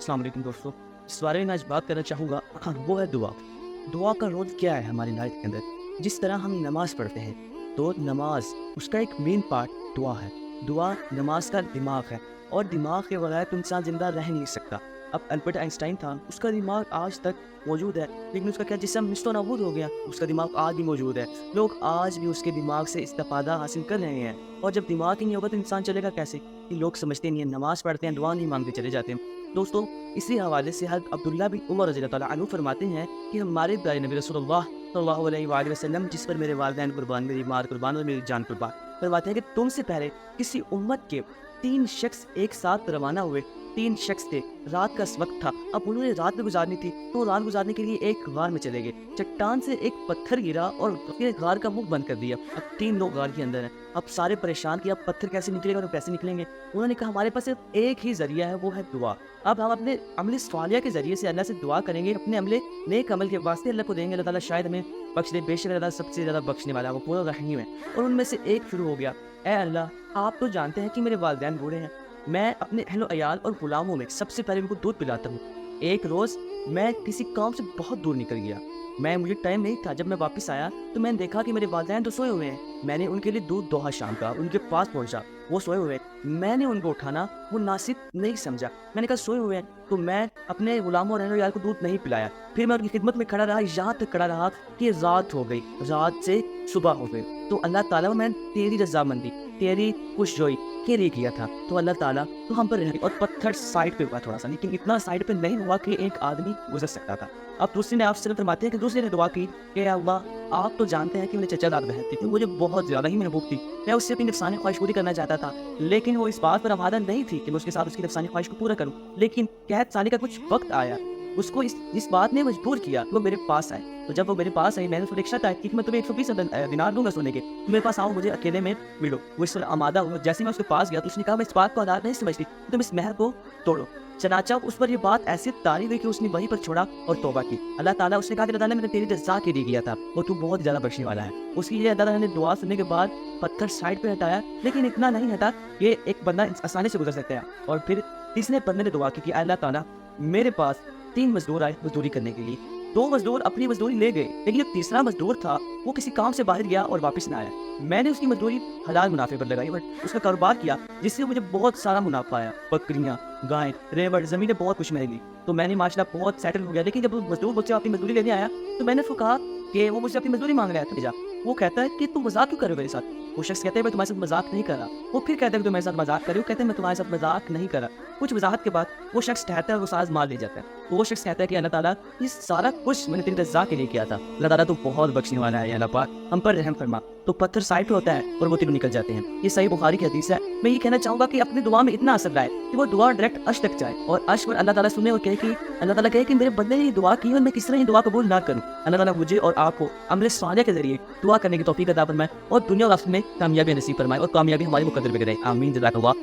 अस्सलाम वालेकुम दोस्तों। इस बारे में मैं आज बात करना चाहूँगा वो है दुआ। दुआ का रोल क्या है हमारी लाइफ के अंदर। जिस तरह हम नमाज़ पढ़ते हैं तो नमाज उसका एक मेन पार्ट दुआ है। दुआ नमाज का दिमाग है और दिमाग के बगैर तो इंसान ज़िंदा रह नहीं सकता। अब अल्बर्ट आइंस्टाइन था, उसका दिमाग आज तक मौजूद है, लेकिन उसका क्या जिस्म निस्तो नाबूद हो गया, उसका दिमाग आज भी मौजूद है। लोग आज भी उसके दिमाग से इस्तिफ़ादा हासिल कर रहे हैं। और जब दिमाग ही नहीं होगा तो इंसान चलेगा कैसे? कि लोग समझते नहीं हैं, नमाज़ पढ़ते हैं, दुआ नहीं मांगते चले जाते हैं। दोस्तों, इसी हवाले से हज़रत अब्दुल्ला बिन उमर रज़ियल्लाहु ताला अन्हु फरमाते हैं कि हमारे प्यारे नबी रसूलुल्लाह सल्लल्लाहु अलैहि वसल्लम, जिस पर मेरे वालिदैन कुर्बान, मेरी माँ कुर्बान और मेरी जान कुर्बान, फरमाते हैं कि तुमसे पहले किसी उम्मत के 3 शख्स एक साथ रवाना हुए। 3 शख्स थे, रात का वक्त था, अब उन्होंने रात में गुजारनी थी तो रात गुजारने के लिए एक गार में चले गए। चट्टान से एक पत्थर गिरा और फिर गार का मुख बंद कर दिया। अब 3 लोग गार के अंदर हैं। अब सारे परेशान कि अब पत्थर कैसे निकलेगा और कैसे निकलेंगे। उन्होंने कहा हमारे पास सिर्फ एक ही जरिया है, वो है दुआ। अब हम अपने अमल सालिया के जरिए से अल्लाह से दुआ करेंगे, अपने अमले नेक अमल के वास्ते अल्लाह को देंगे। अल्लाह ताला शायद हमें बख्श दे, बेशक अल्लाह सबसे ज़्यादा बख्शने वाला, वो पूरा रहीम है। और उनमें से एक शुरू हो गया, ऐ अल्लाह, आप तो जानते हैं कि मेरे वालिदैन बूढ़े हैं, मैं अपने अहलो अयाल और गुलामों में सबसे पहले उनको दूध पिलाता हूँ। एक रोज़ मैं किसी काम से बहुत दूर निकल गया, मुझे टाइम नहीं था। जब मैं वापस आया तो मैंने देखा कि मेरे वालिदैन तो सोए हुए हैं। मैंने उनके लिए दूध दोहा शाम का उनके पास पहुंचा, वो सोए हुए हैं। मैंने उनको उठाना वो नासिब नहीं समझा। मैंने कहा सोए हुए हैं, तो मैं अपने गुलामों और अहलो अयाल को दूध नहीं पिलाया। फिर मैं उनकी खिदमत में खड़ा रहा, यहाँ तक खड़ा रहा कि रात हो गई, रात से सुबह हो गई। तो अल्लाह ताला, मैंने तेरी रजामंदी, तेरी खुशजोई के लिए किया था, तो अल्लाह ताला तो हम पर रह। और पत्थर साइड पे हुआ थोड़ा सा, लेकिन इतना साइड पे नहीं हुआ कि एक आदमी गुजर सकता था। अब दूसरे ने आपसे फरमाते हैं कि दूसरे ने दुआ की कि अल्लाह, आप तो जानते हैं कि मेरे चचा दाद बहन थी, मुझे बहुत ज़्यादा ही महबूब थी। मैं उससे अपनी नफसानी ख्वाहिश पूरी करना चाहता था, लेकिन वो इस बात पर आमादा नहीं थी कि मैं उसके साथ उसकी नफसानी ख्वाहिश को पूरा करूँ। लेकिन कैद साली का कुछ वक्त आया, उसको इस बात ने मजबूर किया, वो मेरे पास आए। तो जब वो मेरे पास आई, मैंने उसको शर्त की कि मैं तुम्हें 120 दिनार दूंगा सोने के, मेरे पास आओ, मुझे अकेले में मिलो। वो इस आमादा हुआ। जैसे मैं उसके पास गया तो उसने कहा मैं इस बात को आधार नहीं समझती, तुम इस महर को तोड़ो। चनाचा उस पर ये बात ऐसे तारी हुई कि उसने वहीं पर छोड़ा और तौबा की। अल्लाह ताला, उसने कहा कि अल्लाह ताला, मैंने तेरी रज़ा के लिए किया था और तू बहुत ज़्यादा बख्शने वाला है। उसकी ये अल्लाह ताला ने दुआ सुनने के बाद पत्थर साइड पे हटाया, लेकिन इतना नहीं हटा, ये एक बंदा आसानी से गुजर सकता है। और फिर तीसरे बंदे ने दुआ की कि अल्लाह ताला, मेरे पास 3 मजदूर आए मजदूरी करने के लिए, 2 मजदूर अपनी मजदूरी ले गए, लेकिन जो तीसरा मजदूर था वो किसी काम से बाहर गया और वापस ना आया। मैंने उसकी मजदूरी हलाल मुनाफे पर लगाई और उसका कारोबार किया, जिससे मुझे बहुत सारा मुनाफा आया। बकरियां, गायें, रेवड़, ज़मीनें, बहुत कुछ मिली, तो मैंने माशाल्लाह बहुत सेटल हो गया। लेकिन जब वो मजदूर मुझसे अपनी मजदूरी लेने आया तो मैंने उसको कहा कि वो मुझसे अपनी मजदूरी मांग रहा है, वो कहता है कि तुम मजाक क्यों कर रहे हो मेरे साथ। वो शख्स कहता है मैं तुम्हारे साथ मजाक नहीं कर रहा। वो फिर कहता है कि तुम मेरे साथ मजाक कर रहे हो, कहते हैं मैं तुम्हारे साथ मजाक नहीं कर रहा। कुछ वजाहत के बाद वो शख्स ठहरता है, वो साज मार ले जाता है। तो वो शख्स कहता है कि अल्लाह ताला, ये सारा कुछ मैंने तेरी रज़ा के लिए किया था, अल्लाह ताला तो बहुत बख्शने वाला है, अल्लाह पाक हम पर रहम फरमा। तो पत्थर साइड पे होता है और वो तीनों निकल जाते हैं। ये सही बुखारी की हदीस है। मैं ये कहना चाहूँगा कि अपनी दुआ में इतना असर लाए कि वो दुआ डायरेक्ट अर्श तक जाए और अर्श पर अल्लाह ताला सुने और कहे कि अल्लाह ताला कहे कि मेरे बंदे ने ये दुआ की और मैं किस तरह ये दुआ कबूल ना करूँ। अल्लाह ताला मुझे और आपको अमल सालिह के जरिए दुआ करने की तौफीक अता फरमाए और दुनिया और आखिरत में कामयाबी नसीब फरमाए और कामयाबी हमारी मुकद्दर में करे। आमीन। जज़ाकल्लाह।